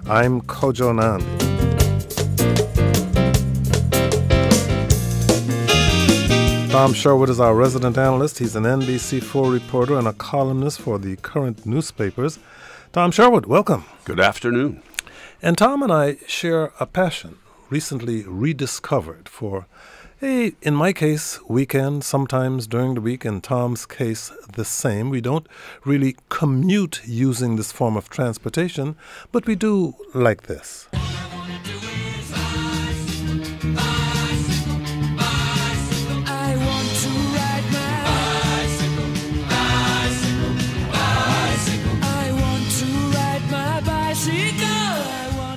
I'm Kojo Nandi. Tom Sherwood is our resident analyst. He's an NBC4 reporter and a columnist for the current newspapers. Tom Sherwood, welcome. Good afternoon. And Tom and I share a passion, recently rediscovered, for in my case, weekend, sometimes during the week. In Tom's case, the same. We don't really commute using this form of transportation, but we do like this.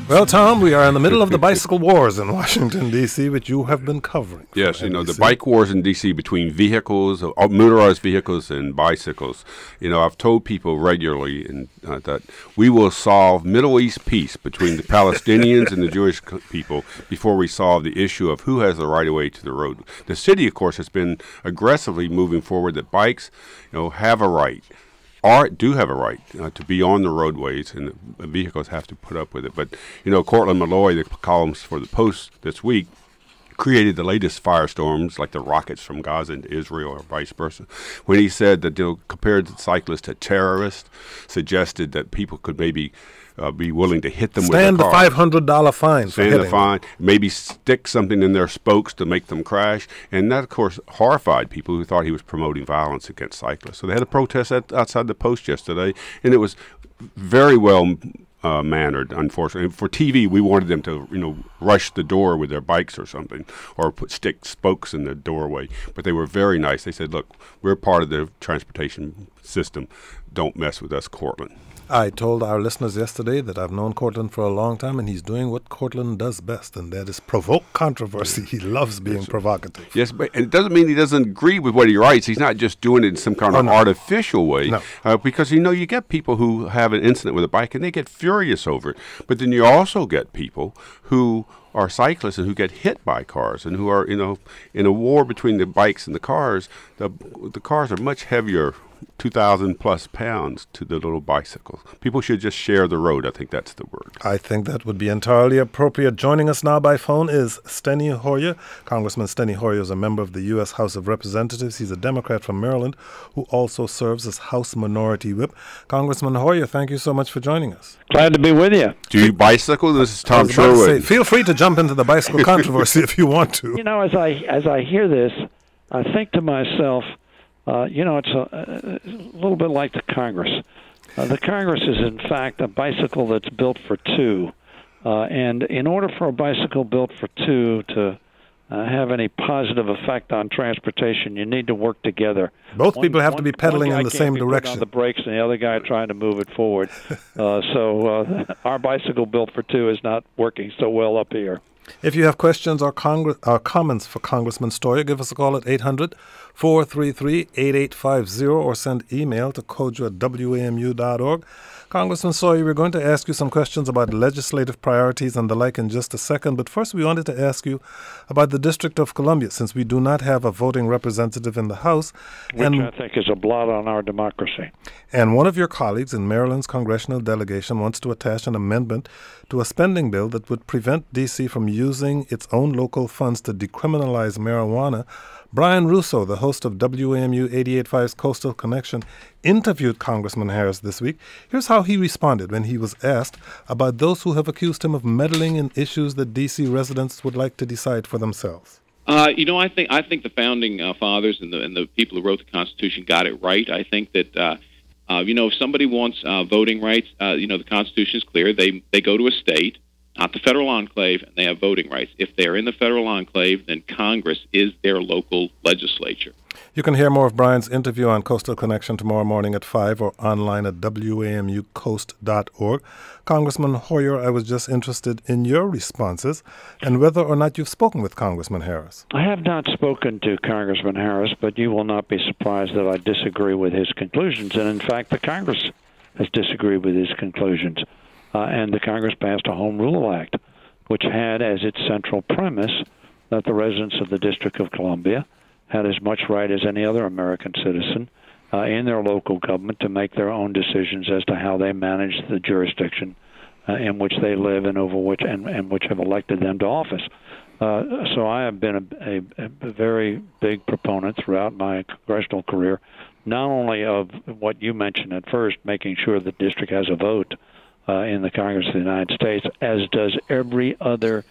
Well, Tom, we are in the middle of the bicycle wars in Washington, D.C., which you have been covering. Yes, the bike wars in D.C. between vehicles, motorized vehicles and bicycles. I've told people regularly that we will solve Middle East peace between the Palestinians and the Jewish people before we solve the issue of who has the right of way to the road. The city, of course, has been aggressively moving forward that bikes, have a right. Do have a right to be on the roadways, and the vehicles have to put up with it. But, Cortland Malloy, the columnist for the Post this week, created the latest firestorms, like the rockets from Gaza into Israel or vice versa, when he said that compared the cyclists to terrorists, suggested that people could maybe be willing to hit them with a car. Stand the $500 fine. Stand the fine, maybe stick something in their spokes to make them crash. And that, of course, horrified people who thought he was promoting violence against cyclists. So they had a protest outside the Post yesterday, and it was very well mannered, unfortunately. For TV, we wanted them to, rush the door with their bikes or something, or stick spokes in the doorway. But they were very nice. They said, look, we're part of the transportation system. Don't mess with us, Cortland. I told our listeners yesterday that I've known Cortland for a long time, and he's doing what Cortland does best, and that is provoke controversy. He loves being provocative. Yes, but it doesn't mean he doesn't agree with what he writes. He's not just doing it in some kind of artificial way. No. Because, you get people who have an incident with a bike, and they get furious over it. But then you also get people who are cyclists and who get hit by cars, and who are, in a war between the bikes and the cars. The cars are much heavier, 2,000 plus pounds, to the little bicycles. People should just share the road. I think that's the word. I think that would be entirely appropriate. Joining us now by phone is Steny Hoyer. Congressman Steny Hoyer is a member of the U.S. House of Representatives. He's a Democrat from Maryland who also serves as House Minority Whip. Congressman Hoyer, thank you so much for joining us. Glad to be with you. Do you bicycle? This is Tom Sherwood. Feel free to jump into the bicycle controversy if you want to. As I hear this, I think to myself, it's a little bit like the Congress. The Congress is, in fact, a bicycle that's built for two. And in order for a bicycle built for two to have any positive effect on transportation, you need to work together. Both people have to be pedaling in the same direction. On the brakes, and the other guy trying to move it forward. So our bicycle built for two is not working so well up here. If you have questions or comments for Congressman Stoyer, give us a call at 800-433-8850 or send email to kojo@wamu.org. Congressman Sawyer, we're going to ask you some questions about legislative priorities and the like in just a second. But first, we wanted to ask you about the District of Columbia, since we do not have a voting representative in the House. Which I think is a blot on our democracy. And one of your colleagues in Maryland's congressional delegation wants to attach an amendment to a spending bill that would prevent D.C. from using its own local funds to decriminalize marijuana. Brian Russo, the host of WAMU 88.5's Coastal Connection, interviewed Congressman Harris this week. Here's how he responded when he was asked about those who have accused him of meddling in issues that D.C. residents would like to decide for themselves. I think the founding fathers and the people who wrote the Constitution got it right. I think that if somebody wants voting rights, the Constitution is clear. They go to a state, not the federal enclave, and they have voting rights. If they're in the federal enclave, then Congress is their local legislature. You can hear more of Brian's interview on Coastal Connection tomorrow morning at 5 or online at wamucoast.org. Congressman Hoyer, I was just interested in your responses and whether or not you've spoken with Congressman Harris. I have not spoken to Congressman Harris, but you will not be surprised that I disagree with his conclusions. And in fact, the Congress has disagreed with his conclusions. And the Congress passed a Home Rule Act, which had as its central premise that the residents of the District of Columbia had as much right as any other American citizen in their local government to make their own decisions as to how they manage the jurisdiction in which they live and over which and which have elected them to office. So I have been a very big proponent throughout my congressional career, not only of what you mentioned at first, making sure the district has a vote in the Congress of the United States, as does every other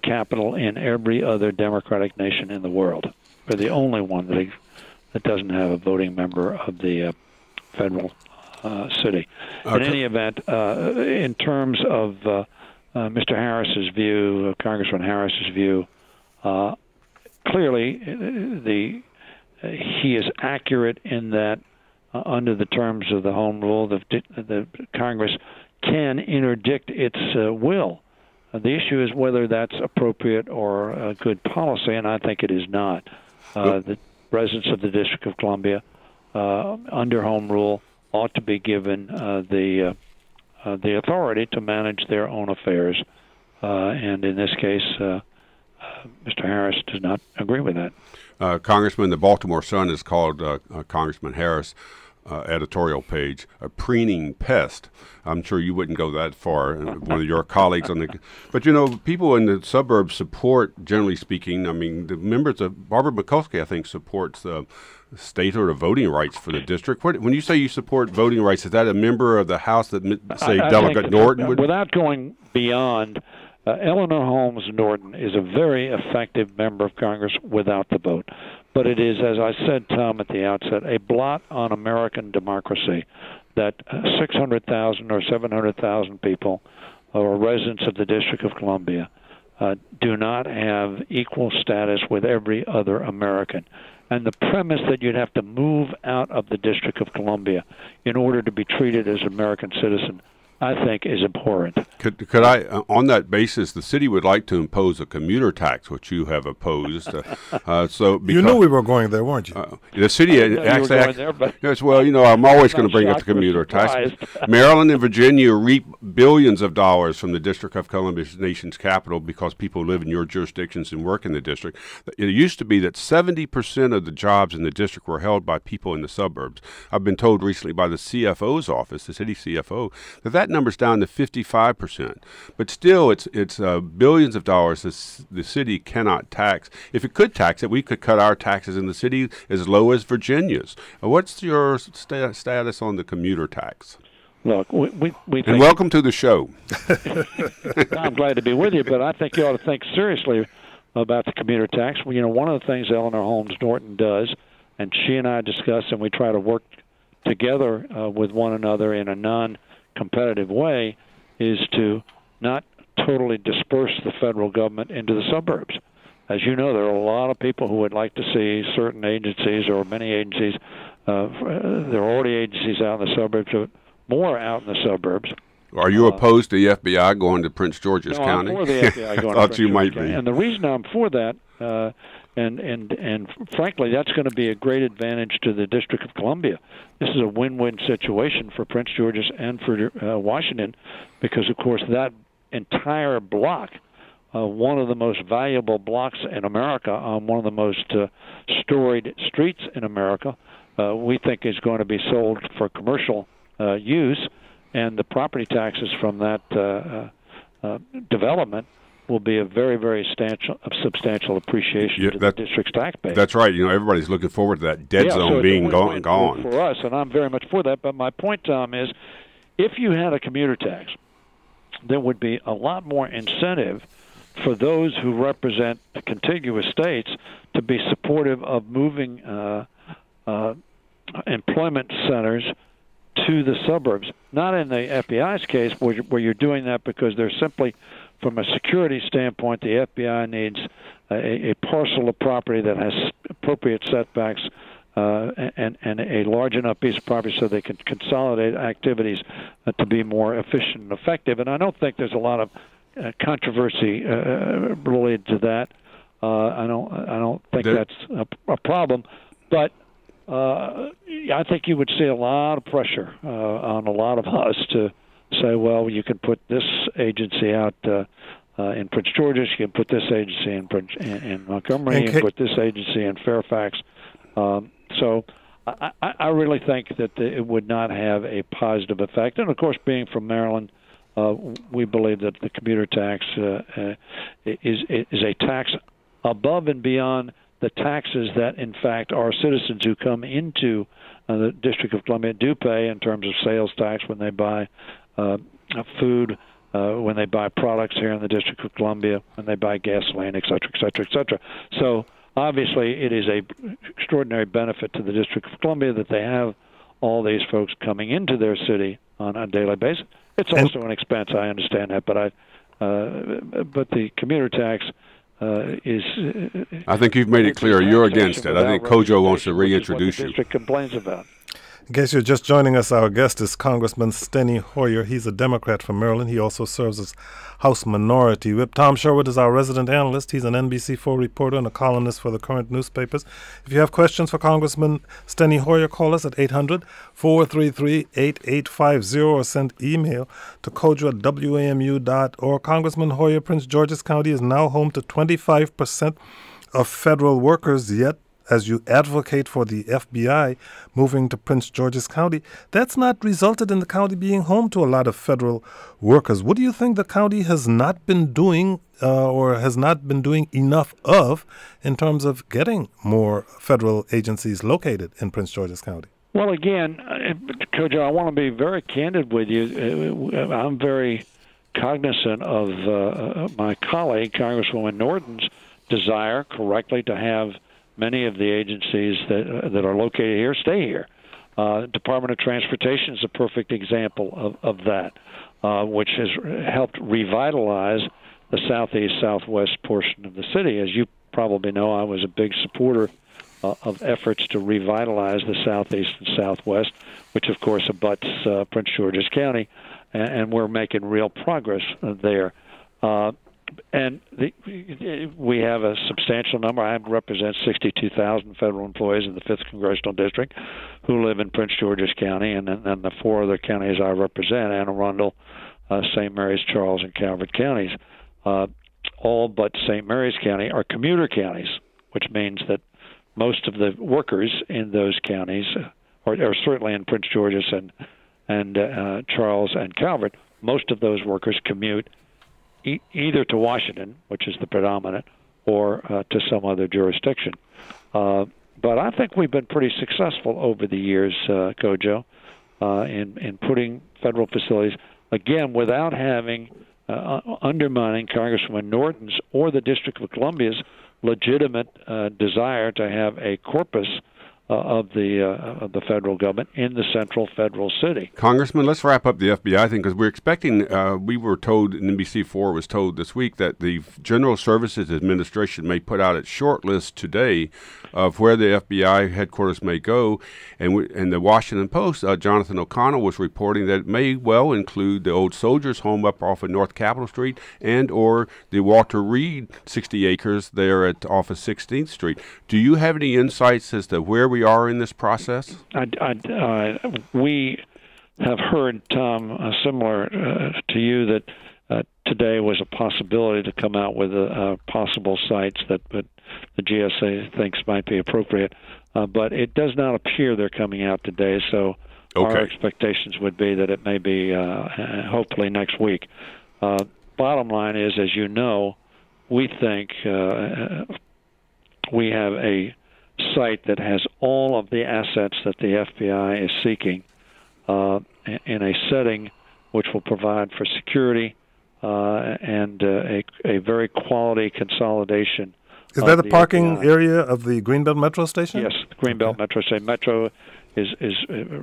capital in every other democratic nation in the world. We're the only one that doesn't have a voting member of the federal city. Okay. In any event, in terms of Mr. Harris's view, Congressman Harris's view, clearly he is accurate in that under the terms of the Home Rule, the Congress can interdict its will. The issue is whether that's appropriate or a good policy, and I think it is not. The residents of the District of Columbia, under Home Rule, ought to be given the authority to manage their own affairs, and in this case, Mr. Harris does not agree with that. Congressman, the Baltimore Sun has called Congressman Harris editorial page a preening pest. I'm sure you wouldn't go that far. One of your colleagues on the, but you know, people in the suburbs support, generally speaking. I mean, the members of Barbara Mikulski, I think, supports the statehood or voting rights for the district. When you say you support voting rights, is that a member of the House that, say, I Delegate Norton would? Without going beyond, Eleanor Holmes Norton is a very effective member of Congress without the vote. But it is, as I said, Tom, at the outset, a blot on American democracy that 600,000 or 700,000 people or residents of the District of Columbia do not have equal status with every other American. And the premise that you'd have to move out of the District of Columbia in order to be treated as an American citizen, I think, is abhorrent. Could I, on that basis, the city would like to impose a commuter tax, which you have opposed. So because, you knew we were going there, weren't you? The city actually, yes. Well, you know, I'm always going to bring up the commuter tax. Maryland and Virginia reap billions of dollars from the District of Columbia's nation's capital because people live in your jurisdictions and work in the district. It used to be that 70% of the jobs in the district were held by people in the suburbs. I've been told recently by the CFO's office, the city CFO, that number's down to 55%. But still, it's billions of dollars the city cannot tax. If it could tax it, we could cut our taxes in the city as low as Virginia's. What's your status on the commuter tax? Look, we think, and welcome to the show. I'm glad to be with you, but I think you ought to think seriously about the commuter tax. Well, you know, one of the things Eleanor Holmes Norton does, and she and I discuss, and we try to work together with one another in a non-competitive way, is to not totally disperse the federal government into the suburbs. As you know, there are a lot of people who would like to see certain agencies or many agencies, there are already agencies out in the suburbs, but more out in the suburbs. Are you opposed to the FBI going to Prince George's County? I'm for the FBI going I thought to Prince you George's might County. be. And the reason I'm for that, and frankly, that's going to be a great advantage to the District of Columbia. This is a win-win situation for Prince George's and for Washington, because, of course, that entire block, one of the most valuable blocks in America, on one of the most storied streets in America, we think is going to be sold for commercial use, and the property taxes from that development will be a very, very substantial appreciation to the district's tax base. That's right. You know, everybody's looking forward to that dead zone being gone. For us, and I'm very much for that. But my point, Tom, is if you had a commuter tax, there would be a lot more incentive for those who represent the contiguous states to be supportive of moving employment centers to the suburbs. Not in the FBI's case, where you're doing that because they're simply, from a security standpoint, the FBI needs a parcel of property that has appropriate setbacks and a large enough piece of property so they can consolidate activities to be more efficient and effective. And I don't think there's a lot of controversy related to that. I don't think that's a problem. But I think you would see a lot of pressure on a lot of us to say, well, you can put this agency out in Prince George's, you can put this agency in Montgomery, you can put this agency in Fairfax. So I really think that it would not have a positive effect. And, of course, being from Maryland, we believe that the commuter tax is a tax above and beyond the taxes that, in fact, our citizens who come into the District of Columbia do pay in terms of sales tax when they buy food, when they buy products here in the District of Columbia, when they buy gasoline, et cetera, et cetera, et cetera. So obviously it is a extraordinary benefit to the District of Columbia that they have all these folks coming into their city on a daily basis. It's also an expense, I understand that, but the commuter tax is. I think you've made it clear you're against it. I think Kojo wants to reintroduce you. The district complains about. In case you're just joining us, our guest is Congressman Steny Hoyer. He's a Democrat from Maryland. He also serves as House Minority Whip. Tom Sherwood is our resident analyst. He's an NBC4 reporter and a columnist for the current newspapers. If you have questions for Congressman Steny Hoyer, call us at 800-433-8850 or send email to kojo@wamu.org. Congressman Hoyer, Prince George's County is now home to 25% of federal workers, yet as you advocate for the FBI moving to Prince George's County, that's not resulted in the county being home to a lot of federal workers. What do you think the county has not been doing or has not been doing enough of in terms of getting more federal agencies located in Prince George's County? Well, again, Kojo, I want to be very candid with you. I'm very cognizant of my colleague, Congresswoman Norton's desire, correctly, to have many of the agencies that are located here stay here. Department of Transportation is a perfect example of that, which has helped revitalize the southeast-southwest portion of the city. As you probably know, I was a big supporter of efforts to revitalize the southeast and southwest, which, of course, abuts Prince George's County, and we're making real progress there. And we have a substantial number. I represent 62,000 federal employees in the 5th Congressional District who live in Prince George's County, and then the 4 other counties I represent, Anne Arundel, St. Mary's, Charles, and Calvert counties. All but St. Mary's County are commuter counties, which means that most of the workers in those counties, or certainly in Prince George's and Charles and Calvert, most of those workers commute either to Washington, which is the predominant, or to some other jurisdiction. But I think we've been pretty successful over the years, Kojo, in putting federal facilities, again, without having undermining Congresswoman Norton's or the District of Columbia's legitimate desire to have a corpus of the federal government in the central federal city. Congressman, let's wrap up the FBI thing, because we're expecting, we were told, NBC4 was told this week that the General Services Administration may put out its short list today of where the FBI headquarters may go. And the Washington Post, Jonathan O'Connell was reporting that it may well include the old soldiers' home up off of North Capitol Street and or the Walter Reed 60 acres there off of 16th Street. Do you have any insights as to where we are in this process? We have heard, Tom, similar to you, that today was a possibility to come out with possible sites that the GSA thinks might be appropriate, but it does not appear they're coming out today, so our expectations would be that it may be hopefully next week. Bottom line is, as you know, we think we have a site that has all of the assets that the FBI is seeking in a setting which will provide for security and a very quality consolidation. Is that the parking area of the Greenbelt Metro Station? Yes, Greenbelt Metro Station. Metro is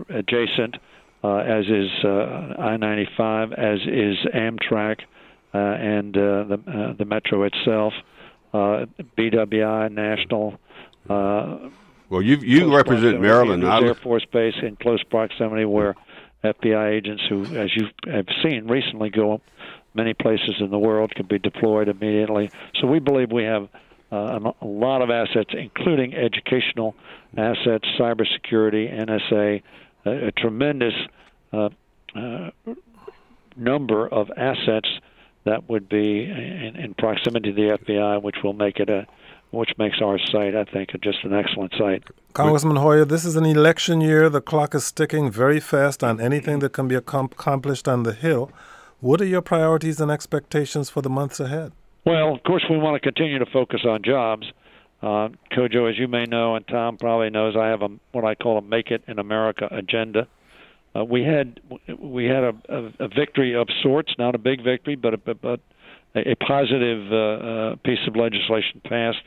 adjacent, as is I-95, as is Amtrak, and the Metro itself, BWI, National. Well, you represent Maryland. Air Force Base in close proximity, where FBI agents who, as you have seen recently, go many places in the world, can be deployed immediately. So we believe we have a lot of assets, including educational assets, cybersecurity, NSA, a tremendous number of assets that would be in proximity to the FBI, which will make it which makes our site, I think, just an excellent site. Congressman Hoyer, this is an election year. The clock is ticking very fast on anything that can be accomplished on the Hill. What are your priorities and expectations for the months ahead? Well, of course, we want to continue to focus on jobs. Kojo, as you may know, and Tom probably knows, I have what I call a "Make It in America" agenda. We had a victory of sorts, not a big victory, but a positive piece of legislation passed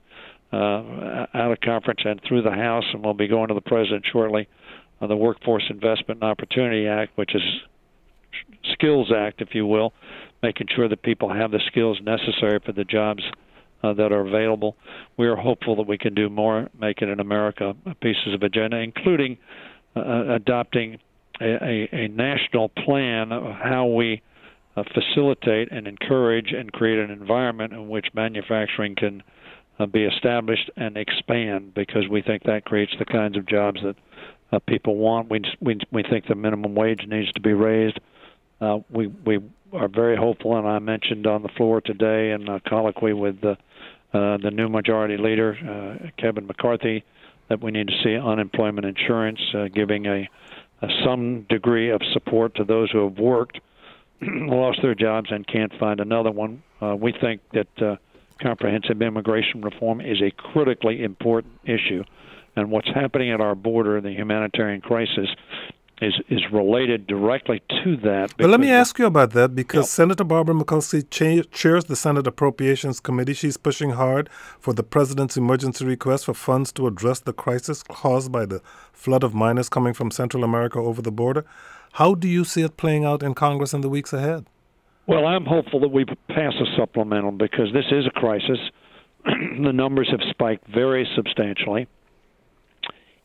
out of conference and through the House, and we'll be going to the President shortly, the Workforce Investment and Opportunity Act, which is Skills Act, if you will, making sure that people have the skills necessary for the jobs that are available. We are hopeful that we can do more, Make It in America pieces of agenda, including adopting a national plan of how we facilitate and encourage and create an environment in which manufacturing can be established and expand, because we think that creates the kinds of jobs that people want. We think the minimum wage needs to be raised. We are very hopeful, and I mentioned on the floor today in a colloquy with the new majority leader, Kevin McCarthy, that we need to see unemployment insurance giving some degree of support to those who have worked, lost their jobs, and can't find another one. We think that comprehensive immigration reform is a critically important issue, and what's happening at our border, the humanitarian crisis, is related directly to that. But let me ask you about that, because Senator Barbara Mikulski chairs the Senate Appropriations Committee. She's pushing hard for the president's emergency request for funds to address the crisis caused by the flood of minors coming from Central America over the border. How do you see it playing out in Congress in the weeks ahead? Well, I'm hopeful that we pass a supplemental, because this is a crisis. The numbers have spiked very substantially,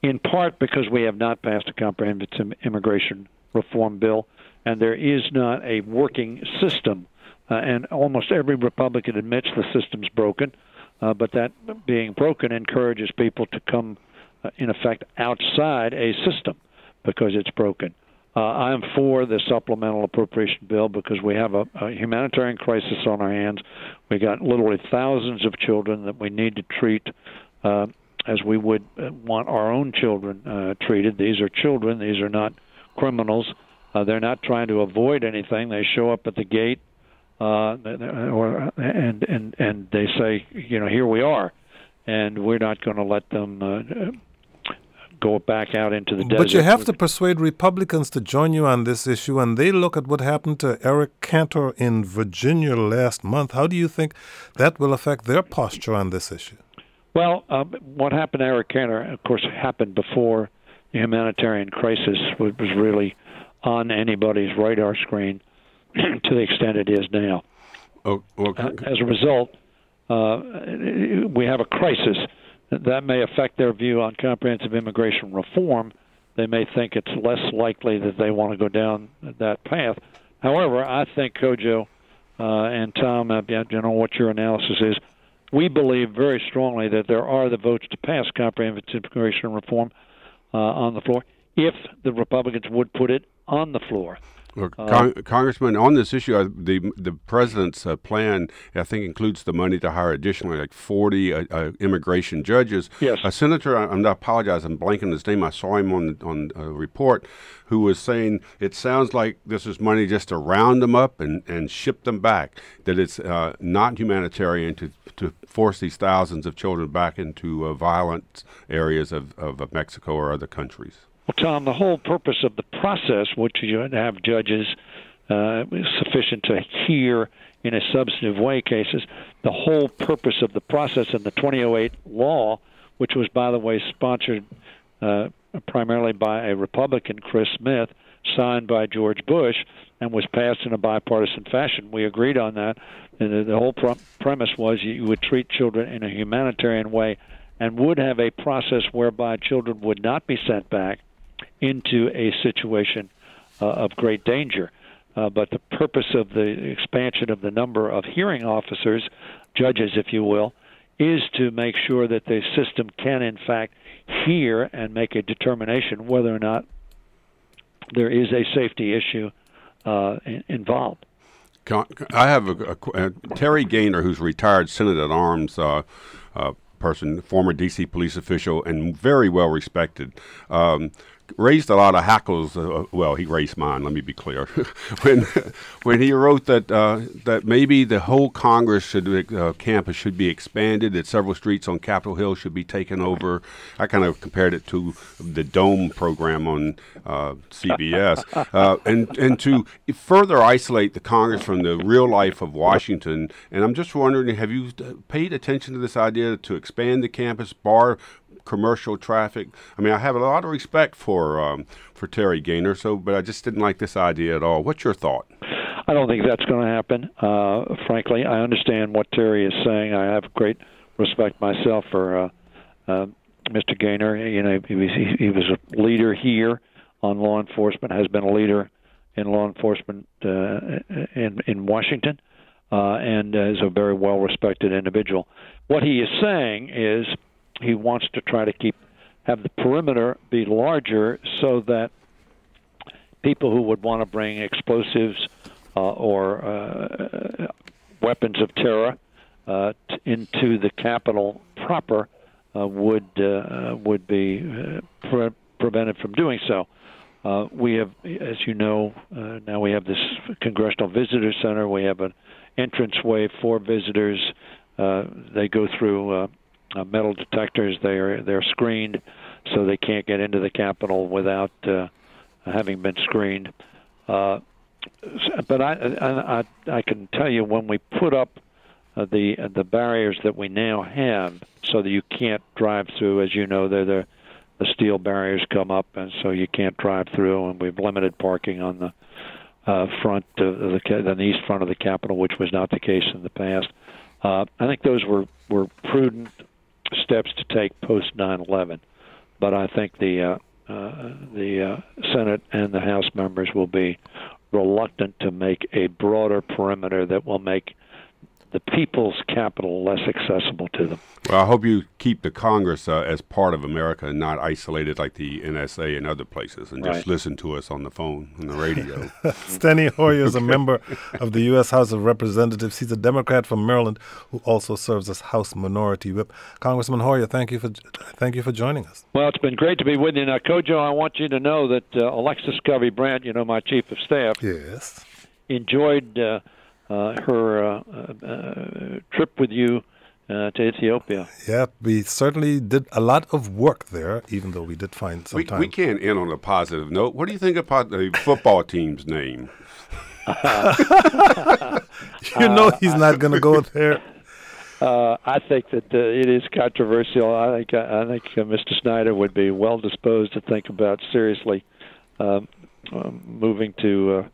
in part because we have not passed a comprehensive immigration reform bill, and there is not a working system. And almost every Republican admits the system's broken, but that being broken encourages people to come, in effect, outside a system because it's broken. I am for the supplemental appropriation bill because we have a humanitarian crisis on our hands. We got literally thousands of children that we need to treat as we would want our own children treated. These are children. These are not criminals. They're not trying to avoid anything. They show up at the gate and they say, here we are, and we're not going to let them go back out into the desert. But you have to persuade Republicans to join you on this issue, and they look at what happened to Eric Cantor in Virginia last month. How do you think that will affect their posture on this issue? Well, what happened to Eric Cantor, of course, happened before the humanitarian crisis was really on anybody's radar screen to the extent it is now. Oh, okay. As a result, we have a crisis. That may affect their view on comprehensive immigration reform. They may think it's less likely that they want to go down that path. However, I think, Kojo and Tom, what your analysis is, we believe very strongly that there are the votes to pass comprehensive immigration reform on the floor if the Republicans would put it on the floor. Well, Congressman, on this issue, the president's plan, I think, includes the money to hire additionally like 40 immigration judges. Yes. A senator, I apologize, I'm blanking his name. I saw him on a report, who was saying it sounds like this is money just to round them up and ship them back, that it's not humanitarian to force these thousands of children back into violent areas of Mexico or other countries. Well, Tom, the whole purpose of the process, which you have judges sufficient to hear in a substantive way cases, the whole purpose of the process in the 2008 law, which was, by the way, sponsored primarily by a Republican, Chris Smith, signed by George Bush, and was passed in a bipartisan fashion. We agreed on that. And the whole premise was you would treat children in a humanitarian way and would have a process whereby children would not be sent back into a situation of great danger. But the purpose of the expansion of the number of hearing officers, judges, if you will, is to make sure that the system can, in fact, hear and make a determination whether or not there is a safety issue involved. I have Terry Gaynor, who's retired Senate-at-Arms person, former D.C. police official, and very well respected. raised a lot of hackles. Well, he raised mine. Let me be clear. when he wrote that maybe the whole Congress campus should be expanded, that several streets on Capitol Hill should be taken over. I kind of compared it to the Dome program on CBS, and to further isolate the Congress from the real life of Washington. And I'm just wondering, have you paid attention to this idea to expand the campus, bar commercial traffic? I mean, I have a lot of respect for Terry Gaynor, but I just didn't like this idea at all. What's your thought? I don't think that's going to happen. Frankly, I understand what Terry is saying. I have great respect myself for Mr. Gaynor. You know, he was a leader here on law enforcement, has been a leader in law enforcement in Washington, and is a very well-respected individual. What he is saying is he wants to try to have the perimeter be larger so that people who would want to bring explosives or weapons of terror into the Capitol proper would be prevented from doing so. We have, as you know, now we have this Congressional Visitor Center. We have an entranceway for visitors. They go through metal detectors. They're screened, so they can't get into the Capitol without having been screened. But I can tell you, when we put up the barriers that we now have, so that you can't drive through, as you know, the steel barriers come up, and so you can't drive through, and we've limited parking on the front of the east front of the Capitol, which was not the case in the past. I think those were prudent steps to take post 9/11, but I think the Senate and the House members will be reluctant to make a broader perimeter that will make the people's capital less accessible to them. Well, I hope you keep the Congress as part of America and not isolated like the NSA and other places, and just listen to us on the phone, on the radio. Steny Hoyer is a member of the U.S. House of Representatives. He's a Democrat from Maryland who also serves as House Minority Whip. Congressman Hoyer, thank you for joining us. Well, it's been great to be with you. Now, Kojo, I want you to know that Alexis Covey-Brandt, you know, my chief of staff, yes, enjoyed her trip with you to Ethiopia. Yeah, we certainly did a lot of work there, even though we did find some time. We can't end on a positive note. What do you think about the football team's name? You know he's not going to go there. I think that it is controversial. I think Mr. Snyder would be well disposed to think about seriously moving to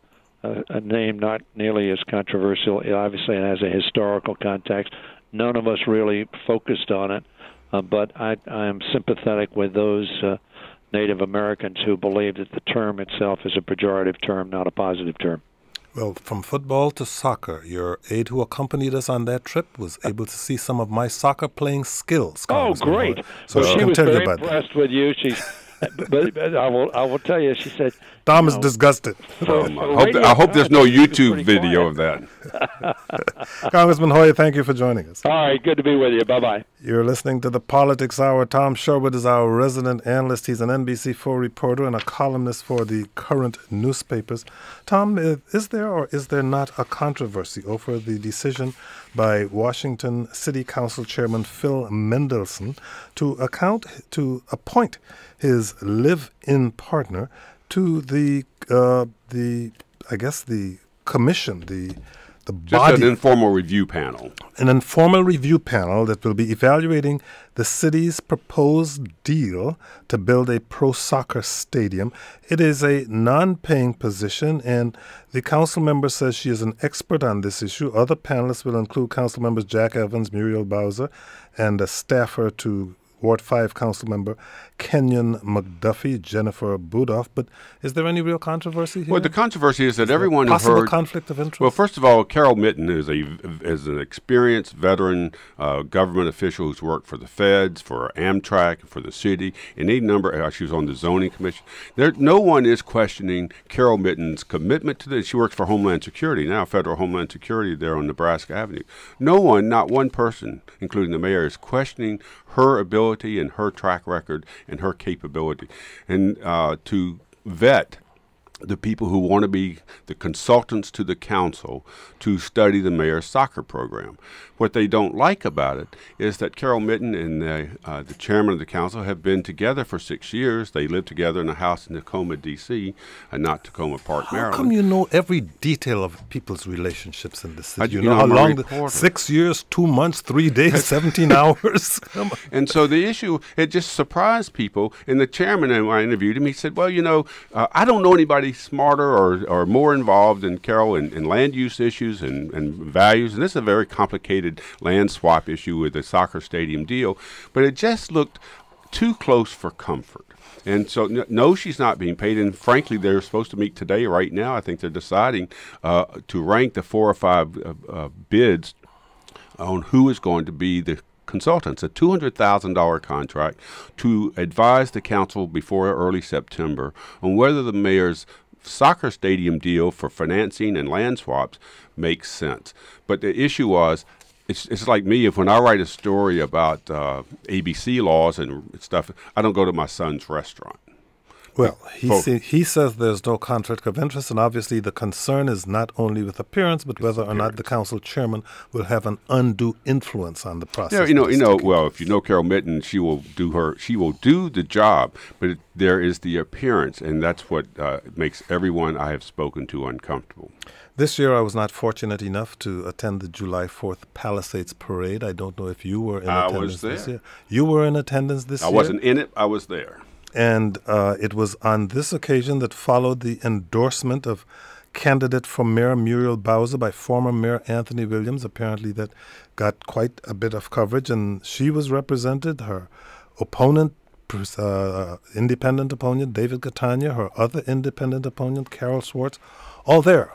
a name not nearly as controversial. Obviously, it has a historical context. None of us really focused on it, but I am sympathetic with those Native Americans who believe that the term itself is a pejorative term, not a positive term. Well, from football to soccer, your aide who accompanied us on that trip was able to see some of my soccer playing skills. Oh, great! So she was very impressed with you. But I will tell you, she said, Tom is disgusted. I hope there's no YouTube video of that. Congressman Hoyer, thank you for joining us. All right, good to be with you. Bye-bye. You're listening to the Politics Hour. Tom Sherwood is our resident analyst. He's an NBC4 reporter and a columnist for the current newspapers. Tom, is there or is there not a controversy over the decision by Washington City Council Chairman Phil Mendelson to appoint his live-in partner to the commission, the Just body, an informal review panel. An informal review panel that will be evaluating the city's proposed deal to build a pro-soccer stadium. It is a non-paying position, and the council member says she is an expert on this issue. Other panelists will include council members Jack Evans, Muriel Bowser, and a staffer to Ward 5 council member Kenyon McDuffie, Jennifer Budoff. But is there any real controversy here? Well, the controversy is that everyone who possible heard conflict of interest. Well, first of all, Carol Mitten is an experienced veteran government official who's worked for the feds, for Amtrak, for the city, and any number. She was on the zoning commission. No one is questioning Carol Mitten's commitment to this. She works for Homeland Security now, Federal Homeland Security there on Nebraska Avenue. No one, not one person, including the mayor, is questioning her ability ability and her track record and her capability, and to vet the people who want to be the consultants to the council to study the mayor's soccer program. What they don't like about it is that Carol Mitten and the chairman of the council have been together for 6 years. They live together in a house in Tacoma, D.C., and not Tacoma Park, Maryland. How come you know every detail of people's relationships in the city? You know know, how I'm a long? reporter. 6 years, 2 months, 3 days, 17 hours? Come on. And so the issue, it just surprised people. And the chairman, when I interviewed him, he said, well, you know, I don't know anybody smarter or more involved than Carol in land use issues and values. And this is a very complicated land swap issue with the soccer stadium deal. But it just looked too close for comfort. And so, no, she's not being paid. And frankly, they're supposed to meet today, right now. I think they're deciding to rank the 4 or 5 bids on who is going to be the consultants, a $200,000 contract to advise the council before early September on whether the mayor's soccer stadium deal for financing and land swaps makes sense. But the issue was, it's like me, if when I write a story about ABC laws and stuff, I don't go to my son's restaurant. Well, he says there's no conflict of interest, and obviously the concern is not only with appearance, but whether or not the council chairman will have an undue influence on the process. Yeah, you know. Well, if you know Carol Mitten, she will do the job, but there is the appearance, and that's what makes everyone I have spoken to uncomfortable. This year, I was not fortunate enough to attend the July 4th Palisades Parade. I don't know if you were in attendance this year. You were in attendance this year? I wasn't in it. I was there. And it was on this occasion that followed the endorsement of candidate for Mayor Muriel Bowser by former Mayor Anthony Williams, apparently that got quite a bit of coverage. And she was represented, her opponent, independent opponent, David Catania, her other independent opponent, Carol Schwartz, all there.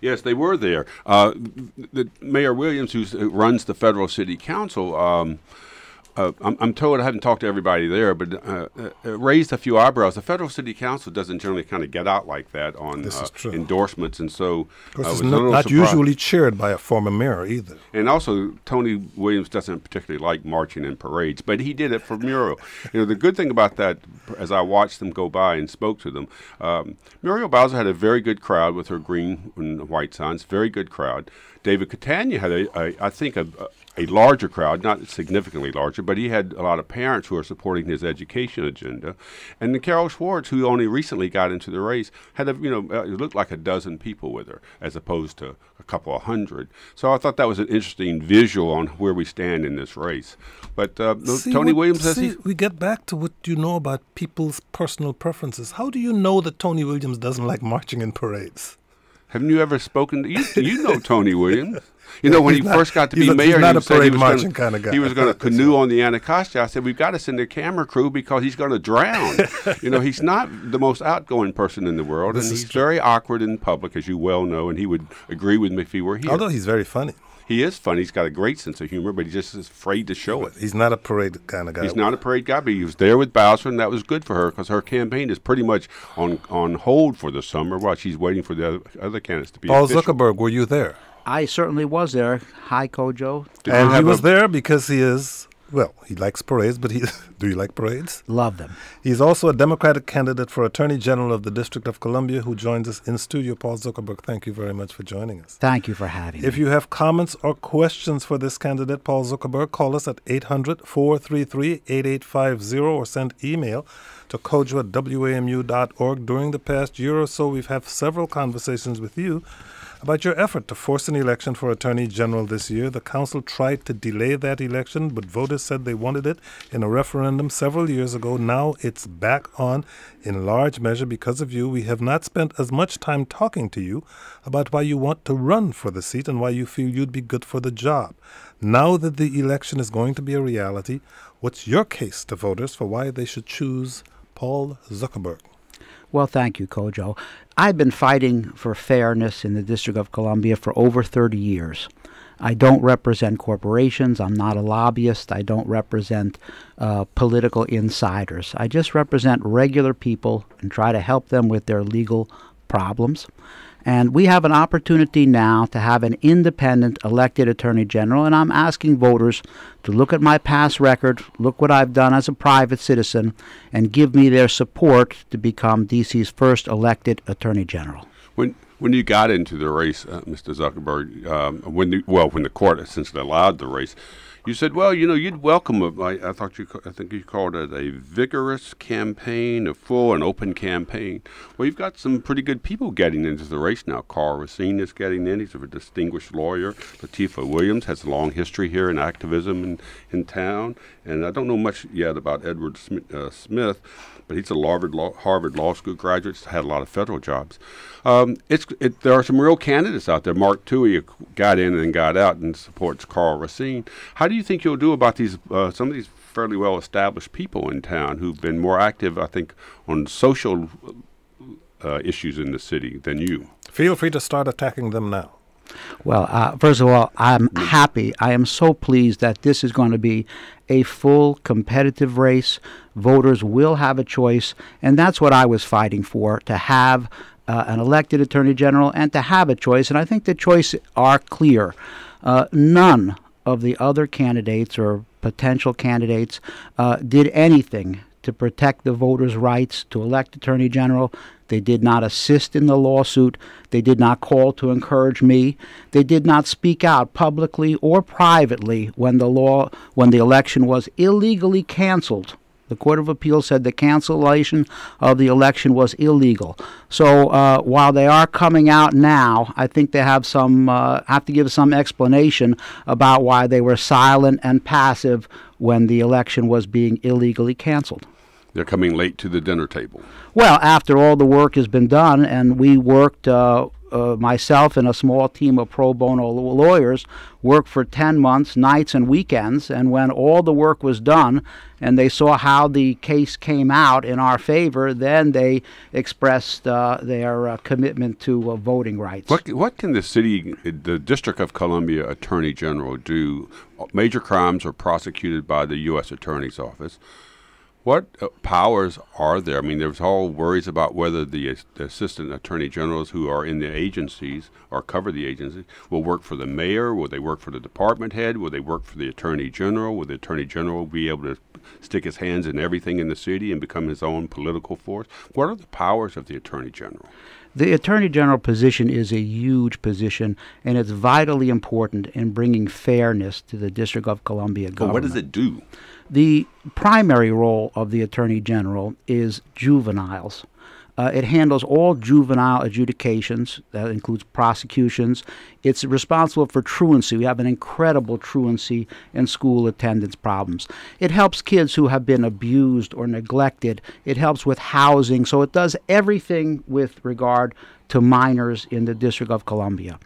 Yes, they were there. The Mayor Williams, who runs the federal city council, I'm told, I haven't talked to everybody there, but raised a few eyebrows. The federal city council doesn't generally kind of get out like that on endorsements, and so of course, it's not usually chaired by a former mayor either. And also, Tony Williams doesn't particularly like marching in parades, but he did it for Muriel. You know, the good thing about that, as I watched them go by and spoke to them, Muriel Bowser had a very good crowd with her green and white signs, very good crowd. David Catania had, I think, a larger crowd, not significantly larger, but he had a lot of parents who are supporting his education agenda. And then Carol Schwartz, who only recently got into the race, had it looked like a dozen people with her, as opposed to a couple of hundred. So I thought that was an interesting visual on where we stand in this race. But Tony Williams says we get back to what you know about people's personal preferences. How do you know that Tony Williams doesn't like marching in parades? Haven't you ever spoken to you know Tony Williams? You know, when he first got to be mayor, he's not a parade marching kind of guy. He was going to canoe on the Anacostia. I said, we've got to send a camera crew because he's going to drown. You know, he's not the most outgoing person in the world, and he's very awkward in public, as you well know, and he would agree with me if he were here. Although he's very funny. He is funny. He's got a great sense of humor, but he just is afraid to show it. He's not a parade kind of guy. He's not a parade guy, but he was there with Bowser, and that was good for her because her campaign is pretty much on hold for the summer while she's waiting for the other candidates to be Paul official. Zukerberg, were you there? I certainly was there. Hi, Kojo. And he was there because he is, well, he likes parades, but do you like parades? Love them. He's also a Democratic candidate for Attorney General of the District of Columbia who joins us in studio. Paul Zukerberg, thank you very much for joining us. Thank you for having me. If you have comments or questions for this candidate, Paul Zukerberg, call us at 800-433-8850 or send email to kojo@wamu.org. During the past year or so, we've had several conversations with you about your effort to force an election for Attorney General this year. The council tried to delay that election, but voters said they wanted it in a referendum several years ago. Now it's back on in large measure because of you. We have not spent as much time talking to you about why you want to run for the seat and why you feel you'd be good for the job. Now that the election is going to be a reality, what's your case to voters for why they should choose Paul Zukerberg? Well, thank you, Kojo. I've been fighting for fairness in the District of Columbia for over 30 years. I don't represent corporations. I'm not a lobbyist. I don't represent political insiders. I just represent regular people and try to help them with their legal problems. And we have an opportunity now to have an independent elected Attorney General, and I'm asking voters to look at my past record, look what I've done as a private citizen, and give me their support to become D.C.'s first elected Attorney General. When you got into the race, Mr. Zuckerberg, when the court essentially allowed the race, you said, well, you'd welcome I think you called it a vigorous campaign, a full and open campaign. Well, you've got some pretty good people getting into the race now. Carl Racine is getting in. He's a distinguished lawyer. Latifah Williams has a long history here in activism in town. And I don't know much yet about Edward Smith, but he's a Harvard Law School graduate, had a lot of federal jobs. There are some real candidates out there. Mark Toohey got in and got out and supports Carl Racine. How do you think you'll do about these some of these fairly well-established people in town who've been more active, I think, on social issues in the city than you? Feel free to start attacking them now. Well, first of all, I'm happy. I am so pleased that this is going to be a full competitive race. Voters will have a choice, and that's what I was fighting for, to have an elected Attorney General and to have a choice. And I think the choices are clear. None of the other candidates or potential candidates did anything to protect the voters' rights to elect Attorney General. They did not assist in the lawsuit. They did not call to encourage me. They did not speak out publicly or privately when the election was illegally canceled. The Court of Appeals said the cancellation of the election was illegal. So while they are coming out now, I think they have to give some explanation about why they were silent and passive when the election was being illegally canceled. They're coming late to the dinner table. Well, after all the work has been done, and we worked, myself and a small team of pro bono lawyers worked for 10 months, nights and weekends, and when all the work was done and they saw how the case came out in our favor, then they expressed their commitment to voting rights. What can the District of Columbia Attorney General do? Major crimes are prosecuted by the U.S. Attorney's Office. What powers are there? I mean, there's all worries about whether the assistant attorney generals who are in the agencies or cover the agencies will work for the mayor. Will they work for the department head? Will they work for the attorney general? Will the attorney general be able to stick his hands in everything in the city and become his own political force? What are the powers of the attorney general? The Attorney General position is a huge position, and it's vitally important in bringing fairness to the District of Columbia government. What does it do? The primary role of the Attorney General is juveniles. It handles all juvenile adjudications. That includes prosecutions. It's responsible for truancy. We have an incredible truancy in school attendance problems. It helps kids who have been abused or neglected. It helps with housing. So it does everything with regard to minors in the District of Columbia.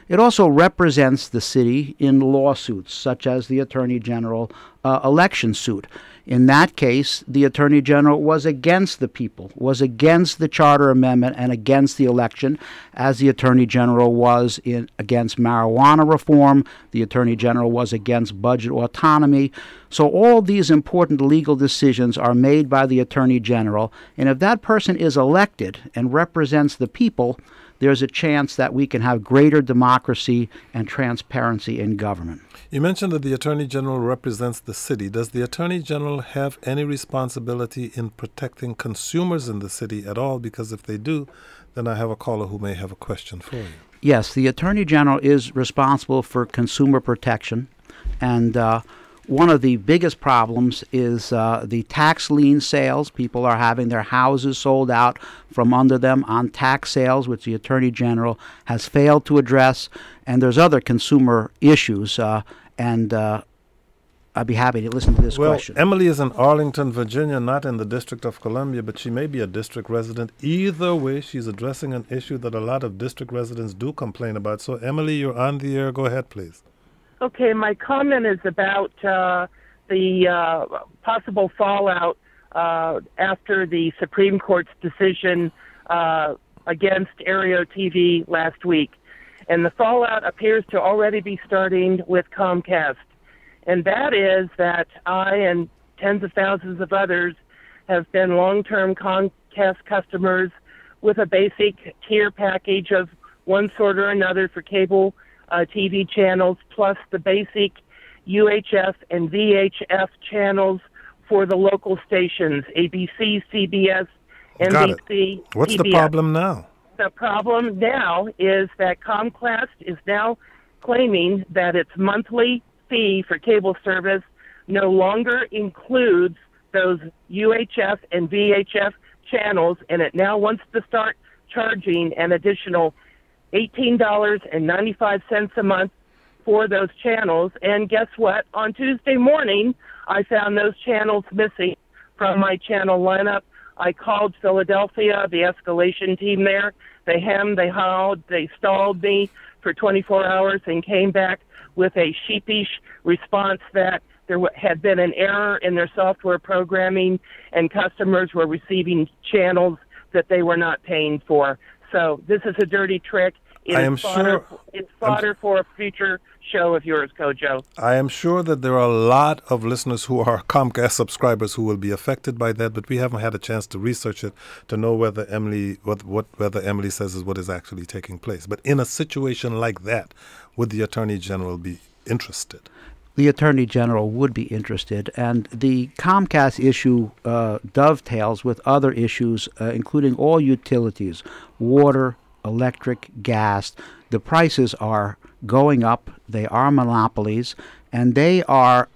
It also represents the city in lawsuits, such as the Attorney General election suit. In that case, the Attorney General was against the people, was against the Charter Amendment and against the election, as the Attorney General was against marijuana reform. The Attorney General was against budget autonomy. So all these important legal decisions are made by the Attorney General, and if that person is elected and represents the people, there's a chance that we can have greater democracy and transparency in government. You mentioned that the Attorney General represents the city. Does the Attorney General have any responsibility in protecting consumers in the city at all? Because if they do, then I have a caller who may have a question for you. Yes, the Attorney General is responsible for consumer protection, and one of the biggest problems is the tax lien sales. People are having their houses sold out from under them on tax sales, which the Attorney General has failed to address. And there's other consumer issues, and I'd be happy to listen to this question. Well, Emily is in Arlington, Virginia, not in the District of Columbia, but she may be a district resident. Either way, she's addressing an issue that a lot of district residents do complain about. So, Emily, you're on the air. Go ahead, please. Okay, my comment is about the possible fallout after the Supreme Court's decision against Aereo TV last week. And the fallout appears to already be starting with Comcast. And that is that I and tens of thousands of others have been long-term Comcast customers with a basic tier package of one sort or another for cable TV channels, plus the basic UHF and VHF channels for the local stations, ABC, CBS, Got it. NBC, What's PBS. the problem now? The problem now is that Comcast is now claiming that its monthly fee for cable service no longer includes those UHF and VHF channels, and it now wants to start charging an additional $18.95 a month for those channels. And guess what? On Tuesday morning, I found those channels missing from my channel lineup. I called Philadelphia, the escalation team there. They hemmed, they hawed, they stalled me for 24 hours and came back with a sheepish response that there had been an error in their software programming and customers were receiving channels that they were not paying for. So this is a dirty trick. It's fodder for a future show of yours, Kojo. I am sure that there are a lot of listeners who are Comcast subscribers who will be affected by that, but we haven't had a chance to research it to know whether whether Emily says is what is actually taking place. But in a situation like that, would the Attorney General be interested? The Attorney General would be interested, and the Comcast issue dovetails with other issues, including all utilities, water, electric, gas. The prices are going up. They are monopolies, and they are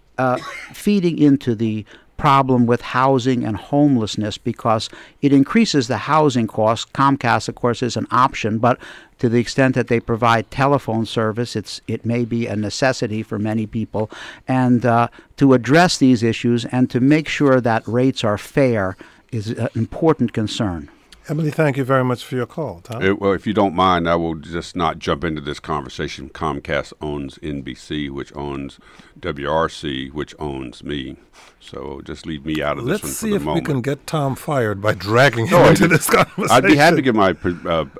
feeding into the problem with housing and homelessness because it increases the housing costs. Comcast, of course, is an option, but to the extent that they provide telephone service, it may be a necessity for many people. And to address these issues and to make sure that rates are fair is an important concern. Emily, thank you very much for your call. Tom? Well, if you don't mind, I will just not jump into this conversation. Comcast owns NBC, which owns WRC, which owns me. So just leave me out of this one for the moment. Let's see if we can get Tom fired by dragging him into this conversation. I'd be happy to give my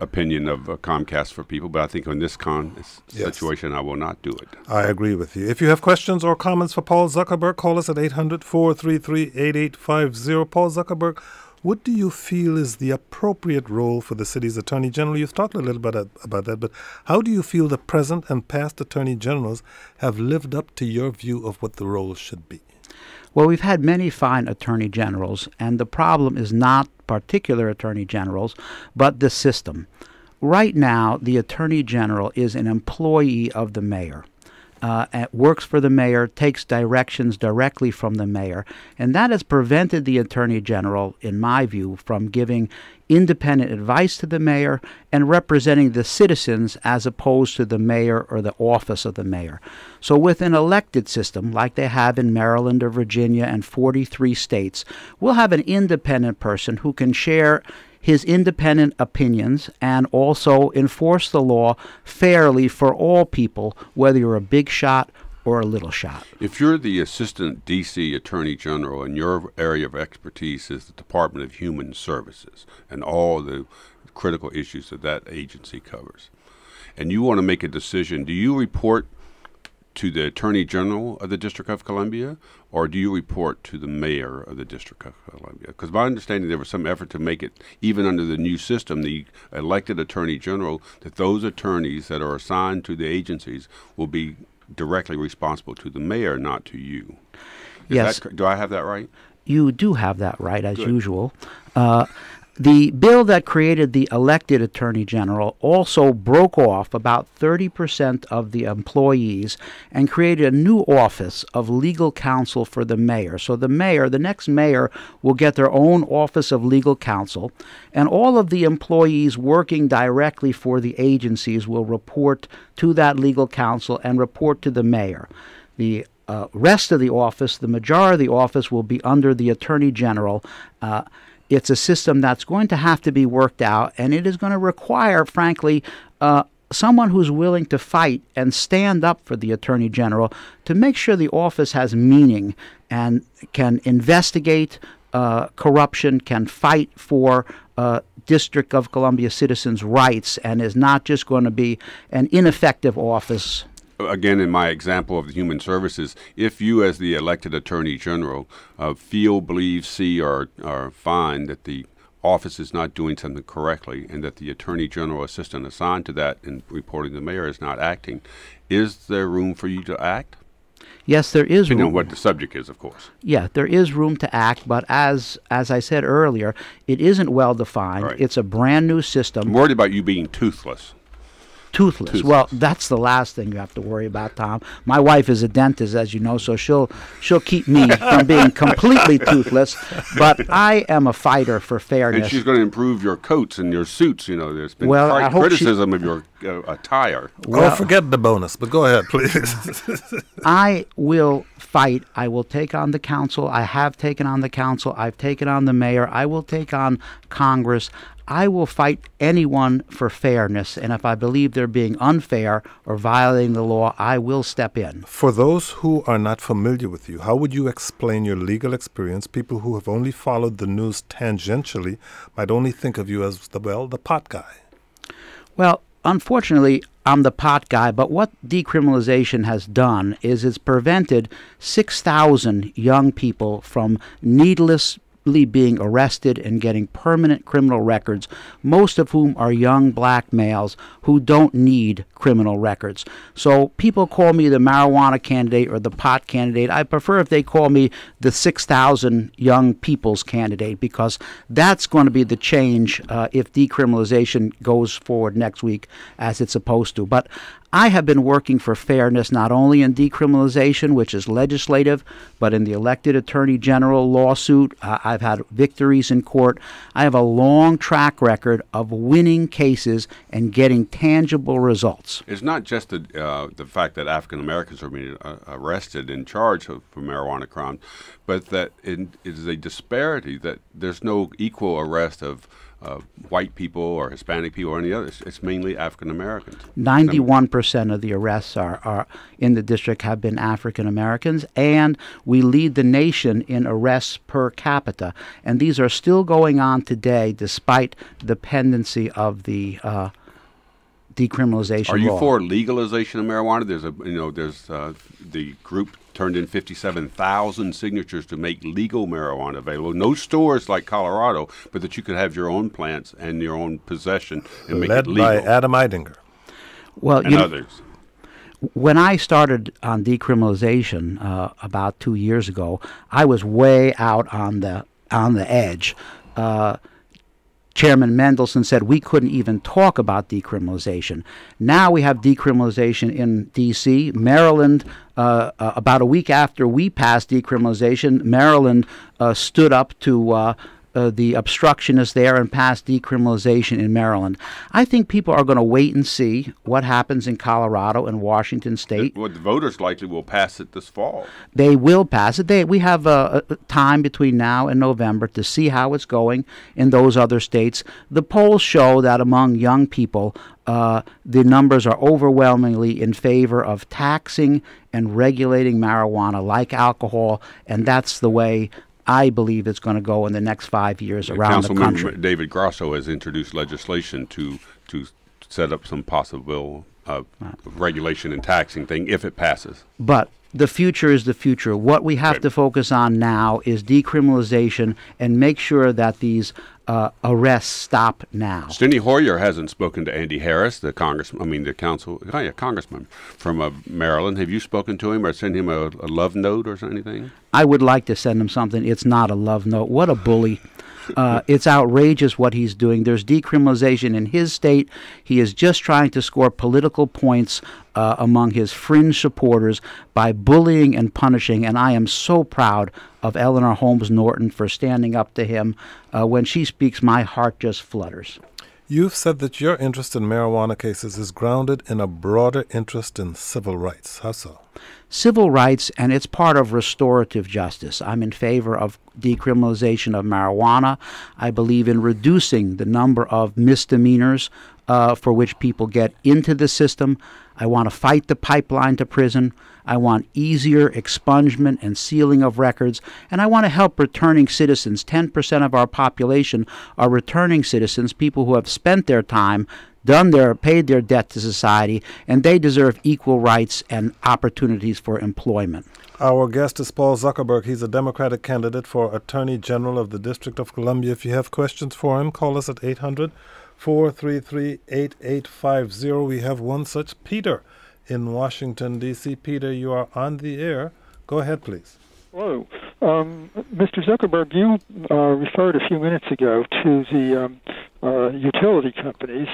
opinion of Comcast for people, but I think in this situation, I will not do it. I agree with you. If you have questions or comments for Paul Zukerberg, call us at 800-433-8850. Paul Zukerberg, what do you feel is the appropriate role for the city's Attorney General? You've talked a little bit about that, but how do you feel the present and past Attorney Generals have lived up to your view of what the role should be? Well, we've had many fine Attorney Generals, and the problem is not particular Attorney Generals, but the system. Right now, the Attorney General is an employee of the mayor. Works for the mayor, takes directions directly from the mayor, and that has prevented the Attorney General, in my view, from giving independent advice to the mayor and representing the citizens as opposed to the mayor or the office of the mayor. So with an elected system like they have in Maryland or Virginia and 43 states, we'll have an independent person who can share his independent opinions and also enforce the law fairly for all people, whether you're a big shot or a little shot. If you're the Assistant D.C. Attorney General and your area of expertise is the Department of Human Services and all the critical issues that that agency covers, and you want to make a decision, do you report to the Attorney General of the District of Columbia, or do you report to the Mayor of the District of Columbia? Because my understanding, there was some effort to make it, even under the new system, the elected Attorney General, that those attorneys that are assigned to the agencies will be directly responsible to the Mayor, not to you. Yes. Do I have that right? You do have that right, as Good. usual. The bill that created the elected Attorney General also broke off about 30% of the employees and created a new office of legal counsel for the mayor. So the next mayor, will get their own office of legal counsel, and all of the employees working directly for the agencies will report to that legal counsel and report to the mayor. The rest of the office, the majority of the office, will be under the Attorney General. It's a system that's going to have to be worked out, and it is going to require, frankly, someone who's willing to fight and stand up for the Attorney General to make sure the office has meaning and can investigate corruption, can fight for District of Columbia citizens' rights, and is not just going to be an ineffective office. Again, in my example of the human services, if you as the elected Attorney General believe, see, or find that the office is not doing something correctly and that the Attorney General assistant assigned to that and reporting the mayor is not acting, is there room for you to act? Yes, there is room. Depending on what the subject is, of course. Yeah, there is room to act, but as I said earlier, it isn't well defined. Right. It's a brand new system. I'm worried about you being toothless. Toothless. Well, that's the last thing you have to worry about, Tom. My wife is a dentist, as you know, so she'll keep me from being completely toothless. But I am a fighter for fairness. And she's going to improve your coats and your suits. You know, there's been criticism of your attire. Well, forget the bonus, but go ahead, please. I will fight. I will take on the council. I have taken on the council. I've taken on the mayor. I will take on Congress. I will fight anyone for fairness, and if I believe they're being unfair or violating the law, I will step in. For those who are not familiar with you, how would you explain your legal experience? People who have only followed the news tangentially might only think of you as, the pot guy. Well, unfortunately, I'm the pot guy, but what decriminalization has done is it's prevented 6,000 young people from needlessly being arrested and getting permanent criminal records, most of whom are young black males who don't need criminal records. So people call me the marijuana candidate or the pot candidate. I prefer if they call me the 6,000 young people's candidate, because that's going to be the change if decriminalization goes forward next week as it's supposed to. But I have been working for fairness not only in decriminalization, which is legislative, but in the elected attorney general lawsuit. I've had victories in court. I have a long track record of winning cases and getting tangible results. It's not just the fact that African Americans are being arrested and charged for marijuana crimes, but that it is a disparity, that there's no equal arrest of white people or Hispanic people or any others. It's mainly African Americans. 91% of the arrests are in the district have been African Americans, and we lead the nation in arrests per capita. And these are still going on today despite the pendency of the decriminalization law. Are you for legalization of marijuana? There's the group turned in 57,000 signatures to make legal marijuana available. No stores like Colorado, but that you could have your own plants and your own possession and make it legal. Led by Adam Eidinger. Well, and others. When I started on decriminalization about 2 years ago, I was way out on the edge. Chairman Mendelson said we couldn't even talk about decriminalization. Now we have decriminalization in D.C. Maryland, about a week after we passed decriminalization, Maryland stood up to the obstructionists there and passed decriminalization in Maryland. I think people are going to wait and see what happens in Colorado and Washington State. Well, the voters likely will pass it this fall. They will pass it. We have a time between now and November to see how it's going in those other states. The polls show that among young people, the numbers are overwhelmingly in favor of taxing and regulating marijuana like alcohol, and that's the way I believe it's going to go in the next 5 years around the country. David Grosso has introduced legislation to set up some possible regulation and taxing thing if it passes. But the future is the future. What we have to focus on now is decriminalization and make sure that these arrests stop now. Steny Hoyer hasn't spoken to Andy Harris, the congressman from Maryland. Have you spoken to him or sent him a love note or anything? I would like to send him something. It's not a love note. What a bully. It's outrageous what he's doing. There's decriminalization in his state. He is just trying to score political points among his fringe supporters by bullying and punishing, and I am so proud of Eleanor Holmes Norton for standing up to him. When she speaks, my heart just flutters. You've said that your interest in marijuana cases is grounded in a broader interest in civil rights. How so? Civil rights, and it's part of restorative justice. I'm in favor of decriminalization of marijuana. I believe in reducing the number of misdemeanors for which people get into the system. I want to fight the pipeline to prison. I want easier expungement and sealing of records. And I want to help returning citizens. 10% of our population are returning citizens, people who have spent their time paid their debt to society, and they deserve equal rights and opportunities for employment. Our guest is Paul Zukerberg. He's a Democratic candidate for Attorney General of the District of Columbia. If you have questions for him, call us at 800-433-8850. We have one such, Peter, in Washington, D.C. Peter, you are on the air. Go ahead, please. Hello. Mr. Zuckerberg, you referred a few minutes ago to the utility companies,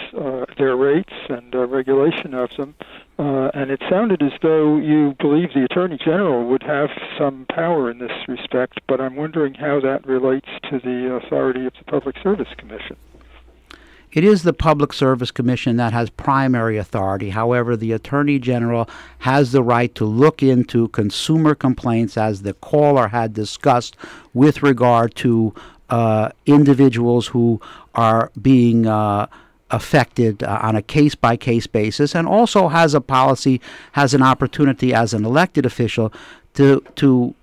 their rates and regulation of them, and it sounded as though you believe the Attorney General would have some power in this respect, but I'm wondering how that relates to the authority of the Public Service Commission. It is the Public Service Commission that has primary authority. However, the Attorney General has the right to look into consumer complaints, as the caller had discussed, with regard to individuals who are being affected on a case-by-case basis, and also has a policy, has an opportunity as an elected official to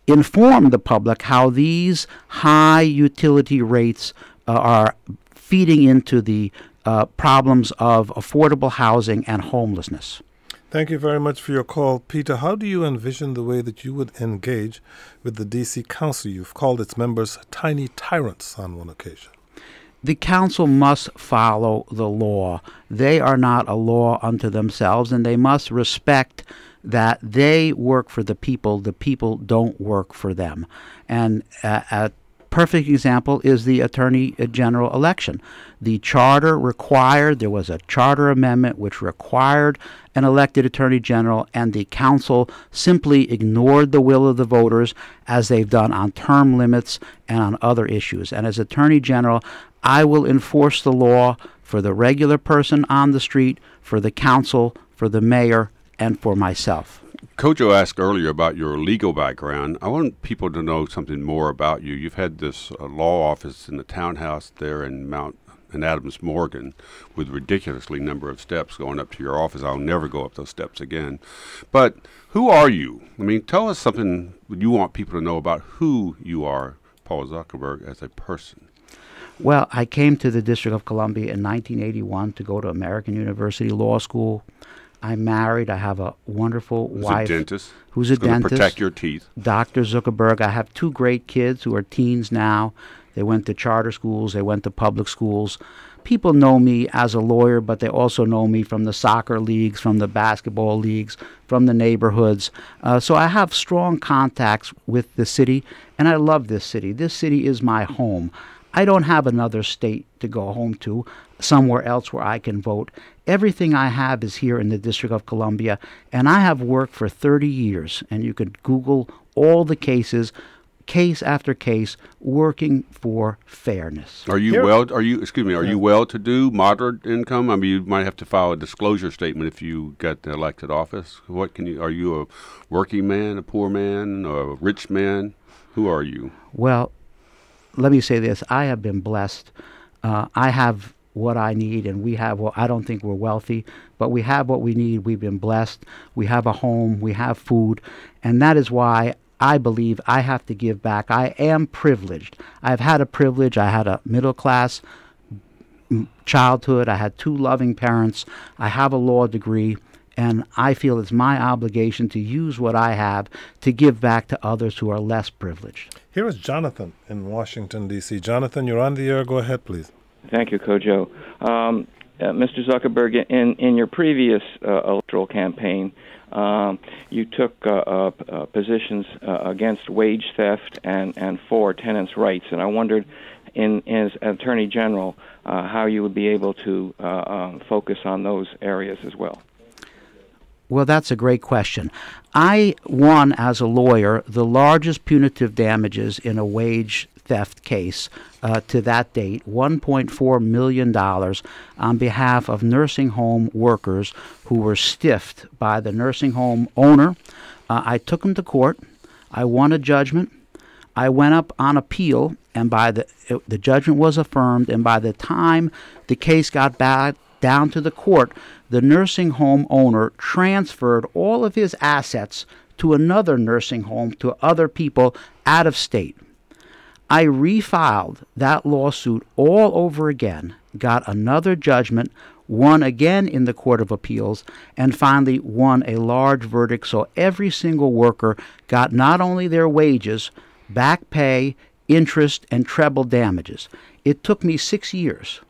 inform the public how these high utility rates are feeding into the problems of affordable housing and homelessness. Thank you very much for your call. Peter, how do you envision the way that you would engage with the D.C. Council? You've called its members tiny tyrants on one occasion. The council must follow the law. They are not a law unto themselves, and they must respect that they work for the people don't work for them. And a perfect example is the Attorney General election. The charter required, there was a charter amendment which required an elected Attorney General, and the council simply ignored the will of the voters, as they've done on term limits and on other issues. And as Attorney General, I will enforce the law for the regular person on the street, for the council, for the mayor, and for myself. Kojo asked earlier about your legal background. I want people to know something more about you. You've had this law office in the townhouse there in Adams Morgan, with ridiculously number of steps going up to your office. I'll never go up those steps again. But who are you? I mean, tell us something you want people to know about who you are, Paul Zukerberg, as a person. Well, I came to the District of Columbia in 1981 to go to American University Law School. I'm married. I have a wonderful wife. Who's a dentist. Going to protect your teeth. Dr. Zuckerberg. I have two great kids who are teens now. They went to charter schools. They went to public schools. People know me as a lawyer, but they also know me from the soccer leagues, from the basketball leagues, from the neighborhoods. So I have strong contacts with the city, and I love this city. This city is my home. I don't have another state to go home to, somewhere else where I can vote. Everything I have is here in the District of Columbia, and I have worked for 30 years, and you could Google all the cases, case after case, working for fairness. Are you well-to-do, moderate income? I mean, you might have to file a disclosure statement if you get the elected office. Are you a working man, a poor man, a rich man? Who are you? Well, let me say this. I have been blessed. I have what I need, and we have, well, I don't think we're wealthy, but we have what we need. We've been blessed. We have a home. We have food. And that is why I believe I have to give back. I am privileged. I've had a privilege. I had a middle-class childhood. I had two loving parents. I have a law degree. And I feel it's my obligation to use what I have to give back to others who are less privileged. Here is Jonathan in Washington, D.C. Jonathan, you're on the air. Go ahead, please. Thank you, Kojo. Mr. Zuckerberg, in your previous electoral campaign, you took positions against wage theft and for tenants' rights. And I wondered, as Attorney General, how you would be able to focus on those areas as well. Well, that's a great question. I won, as a lawyer, the largest punitive damages in a wage theft case to that date, $1.4 million, on behalf of nursing home workers who were stiffed by the nursing home owner. I took them to court. I won a judgment. I went up on appeal, and the judgment was affirmed, and by the time the case got back down to the court, the nursing home owner transferred all of his assets to another nursing home, to other people out of state. I refiled that lawsuit all over again. got another judgment, won again in the Court of Appeals, and finally won a large verdict. So every single worker got not only their wages, back pay, interest, and treble damages. It took me 6 years.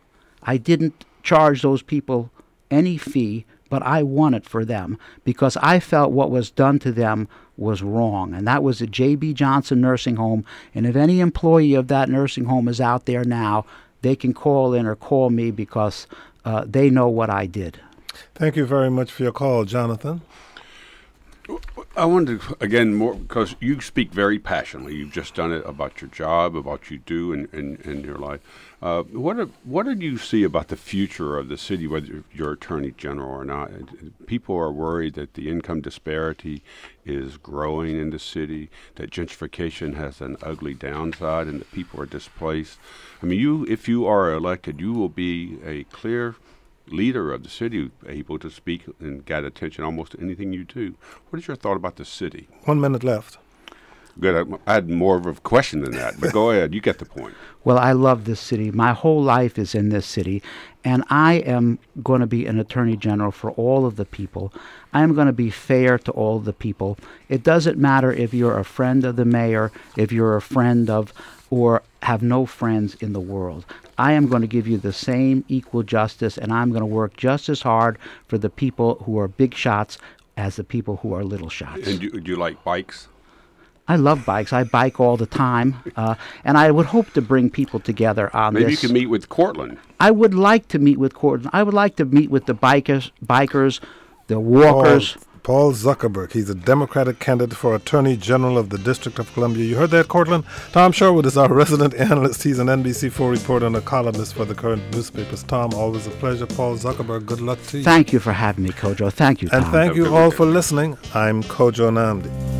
I didn't charge those people any fee, but I won it for them because I felt what was done to them was wrong. And that was at J.B. Johnson Nursing Home. And if any employee of that nursing home is out there now, they can call in or call me because they know what I did. Thank you very much for your call, Jonathan. I wanted to, again, more, because you speak very passionately. You've just done it about your job, about what you do in your life. What did you see about the future of the city, whether you're Attorney General or not? People are worried that the income disparity is growing in the city, that gentrification has an ugly downside, and that people are displaced. I mean, if you are elected, you will be a clear leader of the city, able to speak and get attention almost to anything you do. What is your thought about the city? 1 minute left. Good. I had more of a question than that, but go ahead. You get the point. Well, I love this city. My whole life is in this city, and I am going to be an attorney general for all of the people. I am going to be fair to all of the people. It doesn't matter if you're a friend of the mayor, if you're a friend of, or have no friends in the world. I am going to give you the same equal justice, and I'm going to work just as hard for the people who are big shots as the people who are little shots. And do you like bikes? I love bikes. I bike all the time, and I would hope to bring people together on this. Maybe you can meet with Cortland. I would like to meet with Cortland. I would like to meet with the bikers, the walkers. Paul Zukerberg. He's a Democratic candidate for Attorney General of the District of Columbia. You heard that, Cortland? Tom Sherwood is our resident analyst. He's an NBC4 reporter and a columnist for the current newspapers. Tom, always a pleasure. Paul Zukerberg, good luck to you. Thank you for having me, Kojo. Thank you, Tom. And thank you all for listening. I'm Kojo Nnamdi.